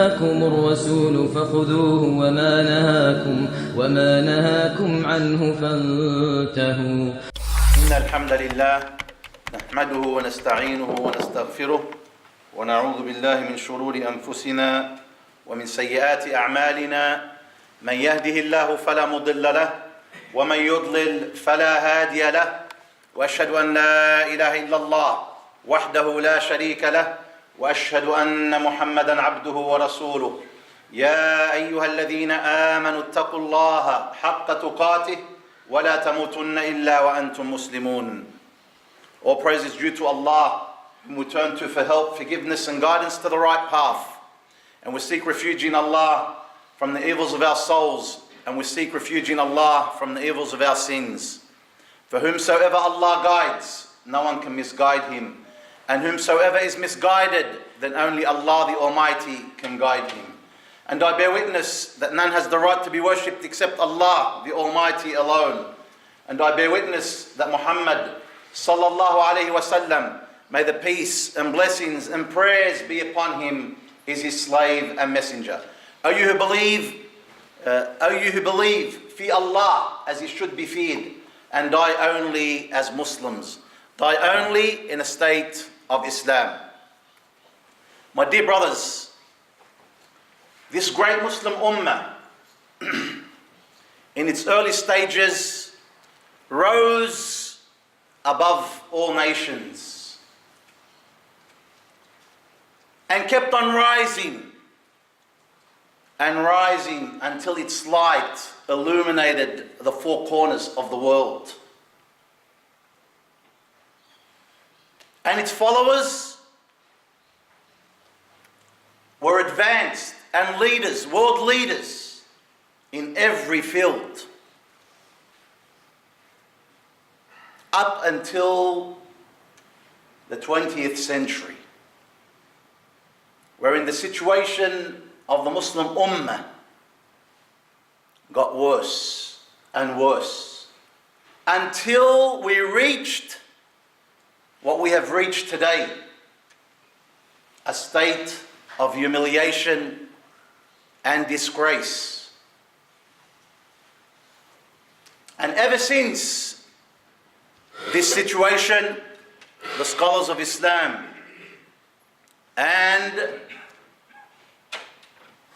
آتاكم الرسول فخذوه وما نهاكم عنه فانتهوا. إن الحمد لله نحمده ونستعينه ونستغفره ونعوذ بالله من شرور أنفسنا ومن سيئات أعمالنا. من يهده الله فلا مضل له ومن يضلل فلا هادي له، وأشهد أن لا إله إلا الله وحده لا شريك له، وأشهد أن محمدا عبده ورسوله. يا أيها الذين آمنوا اتقوا الله حق تقاته ولا تموتن إلا وأنتم مسلمون. All praise is due to Allah, whom we turn to for help, forgiveness and guidance to the right path. And we seek refuge in Allah from the evils of our souls, and we seek refuge in Allah from the evils of our sins. For whomsoever Allah guides, no one can misguide him. And whomsoever is misguided, then only Allah the Almighty can guide him. And I bear witness that none has the right to be worshipped except Allah the Almighty alone. And I bear witness that Muhammad sallallahu alayhi wasallam, may the peace and blessings and prayers be upon him, is his slave and messenger. O you who believe, fear Allah as he should be feared, and die only as Muslims. Die only in a state of Islam. My dear brothers, this great Muslim Ummah, in its early stages, rose above all nations and kept on rising and rising until its light illuminated the four corners of the world. And its followers were advanced and leaders, world leaders in every field, up until the 20th century, wherein the situation of the Muslim Ummah got worse and worse until we reached what we have reached today, a state of humiliation and disgrace. And ever since this situation, the scholars of Islam and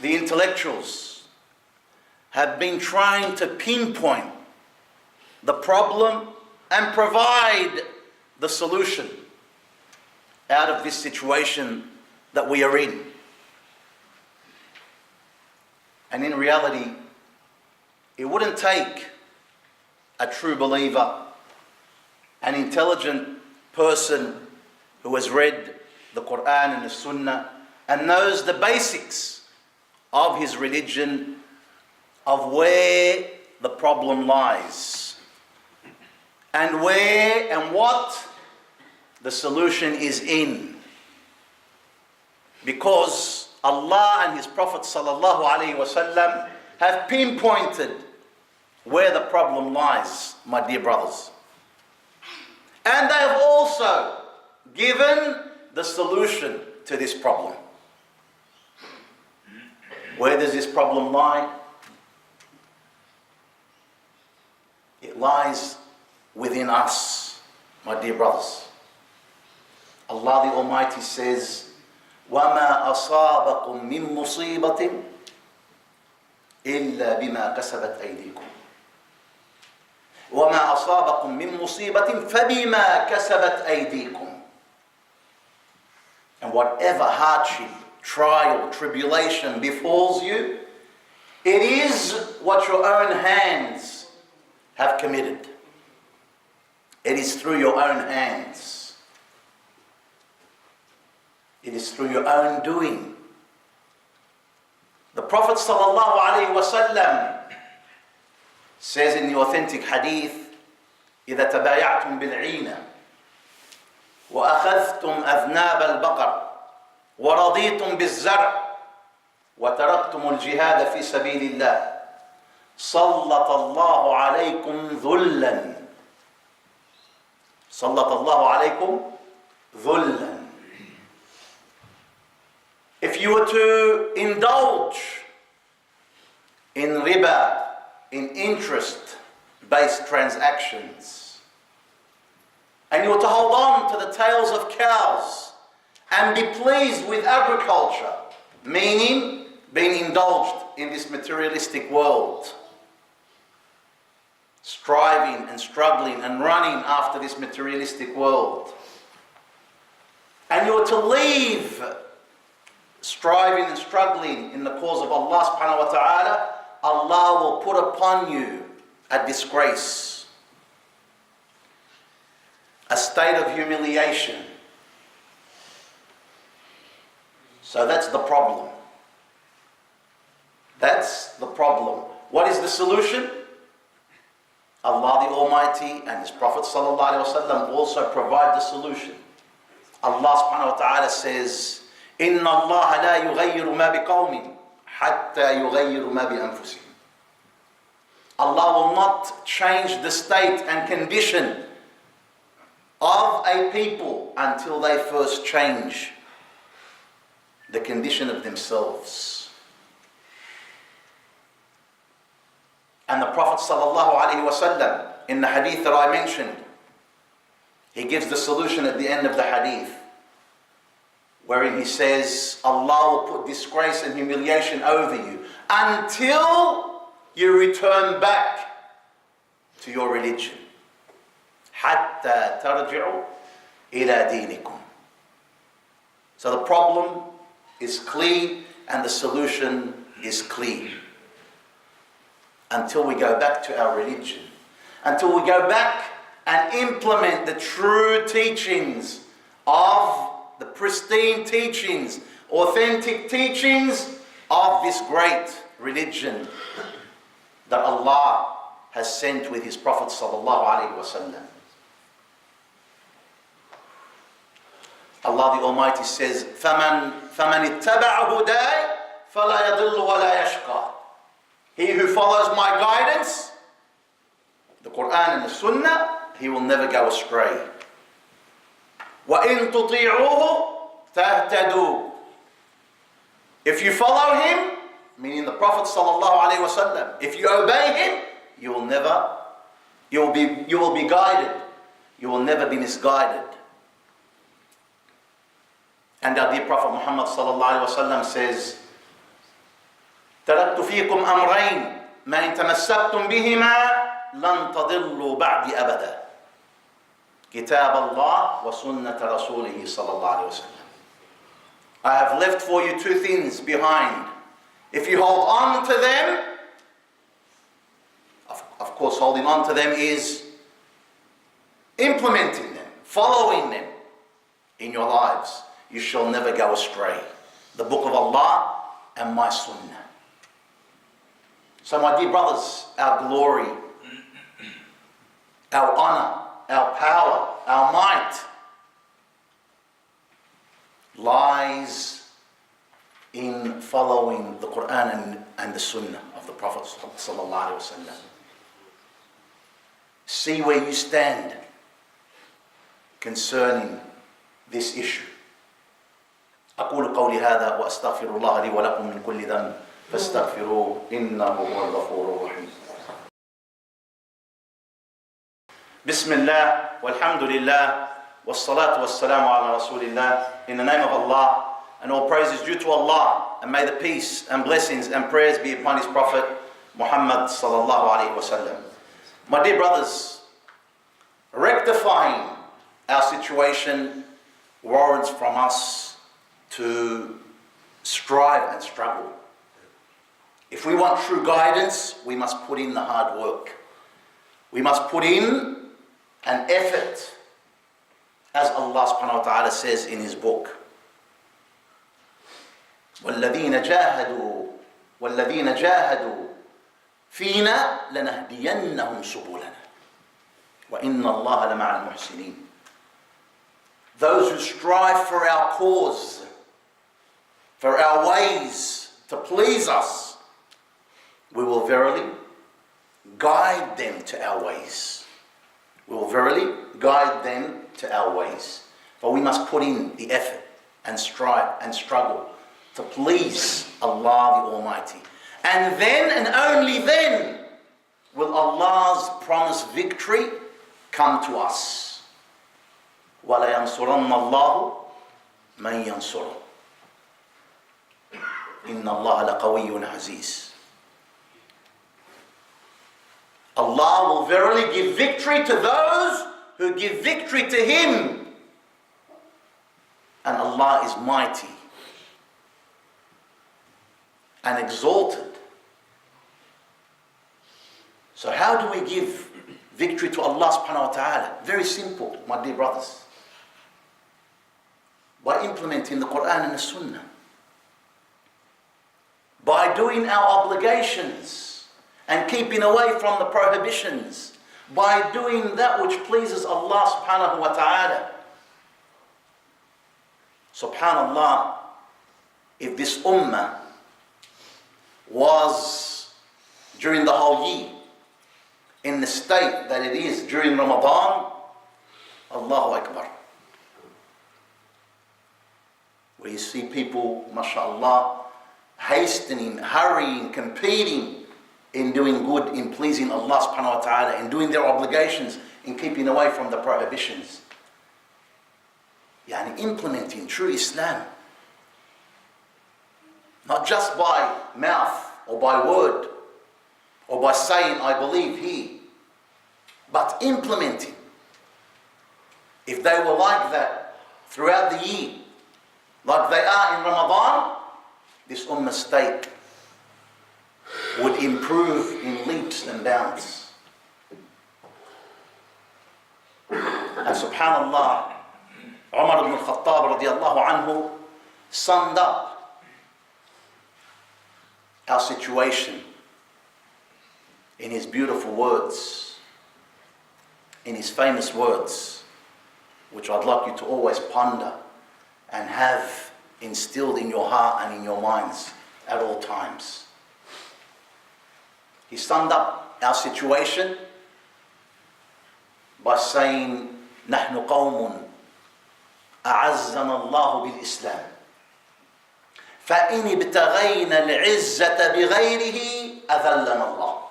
the intellectuals have been trying to pinpoint the problem and provide the solution out of this situation that we are in. And in reality, it wouldn't take a true believer, an intelligent person who has read the Quran and the Sunnah and knows the basics of his religion, of where the problem lies and where and what the solution is in. Because Allah and His Prophet sallallahu alaihi wasallam have pinpointed where the problem lies, my dear brothers. And they have also given the solution to this problem. Where does this problem lie? It lies within us, my dear brothers. Allah the Almighty says, وَمَا أَصَابَكُم مِّن مُّصِيبَةٍ إِلَّا بِمَا كَسَبَتْ أَيْدِيكُمْ وَمَا أَصَابَكُم مِّن مُّصِيبَةٍ فَبِمَا كَسَبَتْ أَيْدِيكُمْ. And whatever hardship, trial, tribulation befalls you, it is what your own hands have committed. It is through your own hands. It is through your own doing. The Prophet sallallahu alaihi wasallam says in the authentic hadith, إذا تبايعتم بالعينة وأخذتم أذناب البقر ورضيتم بالزرع وتركتم الجهاد في سبيل الله سلط الله عليكم ذلا. سلط الله عليكم ذلا. If If you were to indulge in riba, in interest-based transactions, and you were to hold on to the tails of cows and be pleased with agriculture, meaning being indulged in this materialistic world, striving and struggling and running after this materialistic world, and you were to leave striving and struggling in the cause of Allah subhanahu wa ta'ala, Allah will put upon you a disgrace, a state of humiliation. So that's the problem. That's the problem. What is the solution? Allah the Almighty and His Prophet sallallahu alaihi wasallam also provide the solution. Allah subhanahu wa ta'ala says, إِنَّ اللَّهَ لَا يُغَيِّرُ مَا بِقَوْمٍ حَتَّى يُغَيِّرُ مَا بِأَنفُسِهِمْ. Allah will not change the state and condition of a people until they first change the condition of themselves. And the Prophet sallallahu alaihi wasallam, in the hadith that I mentioned, he gives the solution at the end of the hadith, wherein he says, Allah will put disgrace and humiliation over you until you return back to your religion. حَتَّى تَرْجِعُوا إِلَى دِينِكُمْ. So the problem is clear and the solution is clear. Until we go back to our religion, until we go back and implement the true teachings of the pristine teachings, authentic teachings of this great religion that Allah has sent with His Prophet sallallahu alaihi wasallam. Allah the Almighty says, فَمَنِ اتَّبَعَ هُدَايَ فَلَا يَضِلُّ وَلَا يَشْقَى. He who follows my guidance, the Quran and the Sunnah, he will never go astray. وَإِن تُطِيعُوهُ تَهْتَدُوا. If you follow him, meaning the Prophet sallallahu alaihi wasallam, if you obey him, you will be guided. You will never be misguided. And our dear Prophet Muhammad sallallahu alaihi wasallam says, تَرَكْتُ فِيكُمْ أَمْرَيْنِ مَا إِن تَمَسَّكْتُمْ بِهِمَا لَن تَضِلُّوا بَعْدِ أَبَدًا كِتَابَ اللَّهِ وَسُنَّةَ رَسُولِهِ صلى الله عليه وسلم. I have left for you two things behind. If you hold on to them, of course holding on to them is implementing them, following them in your lives. You shall never go astray. The book of Allah and my Sunnah. So my dear brothers, our glory, our honor, our power, our might lies in following the Quran and the Sunnah of the Prophet sallallahu alaihi wasallam. See where you stand concerning this issue. أقول قولي هذا وأستغفر الله لي ولكم من كل ذنب فاستغفروه إنه هو الغفور الرحيم. بسم الله والحمد لله والصلاة والسلام على رسول الله. In the name of Allah, and all praise is due to Allah, and may the peace and blessings and prayers be upon His Prophet Muhammad sallallahu alaihi wasallam. My dear brothers, rectifying our situation warrants from us to strive and struggle. If we want true guidance, we must put in the hard work. We must put in an effort, as Allah subhanahu wa ta'ala says in His book. وَالَّذِينَ جَاهَدُوا فِينَا لَنَهْدِيَنَّهُمْ سُبُلَنَا وَإِنَّ اللَّهَ لَمَعَ الْمُحْسِنِينَ. Those who strive for our cause, for our ways to please us, we will verily guide them to our ways. We will verily guide them to our ways. But we must put in the effort and strive and struggle to please Allah the Almighty. And then and only then will Allah's promised victory come to us. وَلَيَنْصُرَنَّ اللَّهُ مَنْ يَنْصُرُهُ إِنَّ اللَّهَ لَقَوِيٌّ عَزِيزٌ. Allah will verily give victory to those who give victory to Him. And Allah is mighty and exalted. So how do we give victory to Allah subhanahu wa ta'ala? Very simple, my dear brothers. By implementing the Quran and the Sunnah. By doing our obligations and keeping away from the prohibitions. By doing that which pleases Allah subhanahu wa ta'ala. Subhanallah, if this ummah was during the whole year in the state that it is during Ramadan, Allahu Akbar. Where you see people, mashallah, hastening, hurrying, competing in doing good, in pleasing Allah subhanahu wa ta'ala, in doing their obligations, in keeping away from the prohibitions. Yani implementing true Islam. Not just by mouth or by word or by saying, I believe He, but implementing. If they were like that throughout the year, like they are in Ramadan, this ummah state would improve in leaps and bounds. And subhanallah, Umar ibn al-Khattab radiallahu anhu summed up our situation in his beautiful words, in his famous words, which I'd like you to always ponder and have instilled in your heart and in your minds at all times. He summed up our situation by saying, نحن قوم أعزنا الله بالإسلام فإن ابتغينا العزة بغيره أذلنا الله.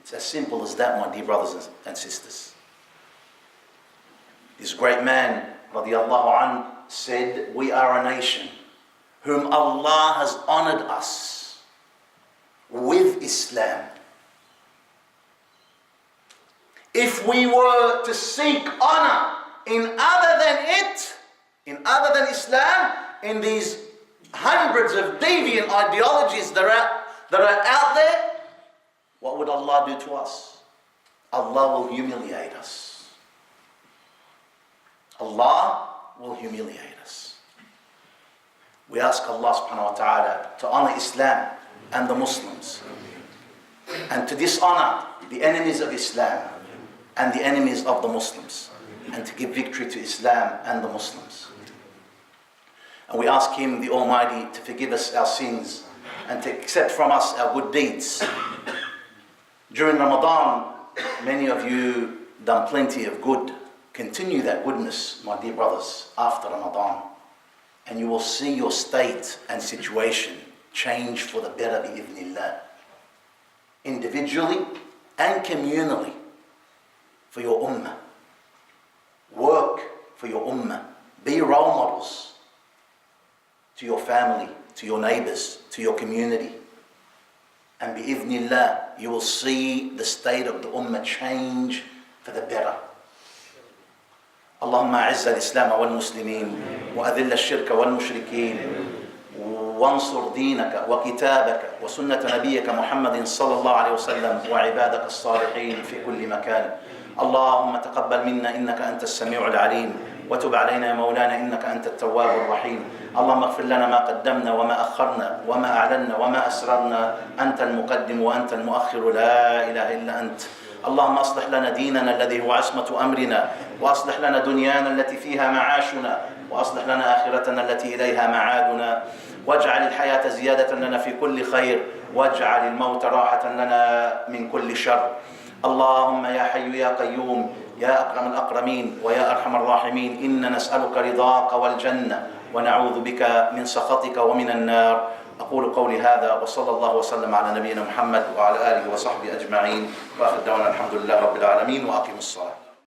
It's as simple as that, my dear brothers and sisters. This great man, radiallahu anh, said, we are a nation whom Allah has honored us with Islam. If we were to seek honor in other than it, in other than Islam, in these hundreds of deviant ideologies that are out there, what would Allah do to us? Allah will humiliate us. Allah will humiliate us. We ask Allah subhanahu wa ta'ala to honor Islam and the Muslims, and to dishonor the enemies of Islam and the enemies of the Muslims, and to give victory to Islam and the Muslims. And we ask Him, the Almighty, to forgive us our sins and to accept from us our good deeds. During Ramadan, many of you done plenty of good. Continue that goodness, my dear brothers, after Ramadan, and you will see your state and situation change for the better bi-idhnillah. Individually and communally, for your ummah. Work for your ummah. Be role models to your family, to your neighbors, to your community. And bi-idhnillah, you will see the state of the ummah change for the better. اللهم أعز الإسلام والمسلمين وأذل الشرك والمشركين وانصر دينك وكتابك وسنة نبيك محمد صلى الله عليه وسلم وعبادك الصالحين في كل مكان. اللهم تقبل منا إنك أنت السميع العليم وتب علينا يا مولانا إنك أنت التواب الرحيم. اللهم اغفر لنا ما قدمنا وما أخرنا وما أعلنا وما أسررنا. أنت المقدم وأنت المؤخر، لا إله إلا أنت. اللهم أصلح لنا ديننا الذي هو عصمة أمرنا، وأصلح لنا دنيانا التي فيها معاشنا، وأصلح لنا آخرتنا التي إليها معادنا، واجعل الحياة زيادة لنا في كل خير، واجعل الموت راحة لنا من كل شر. اللهم يا حي يا قيوم يا أكرم الأكرمين ويا أرحم الراحمين، إنا نسألك رضاك والجنة ونعوذ بك من سخطك ومن النار. أقول قولي هذا وصلى الله وسلم على نبينا محمد وعلى آله وصحبه أجمعين، وآخر دعوانا الحمد لله رب العالمين، وأقيموا الصلاة.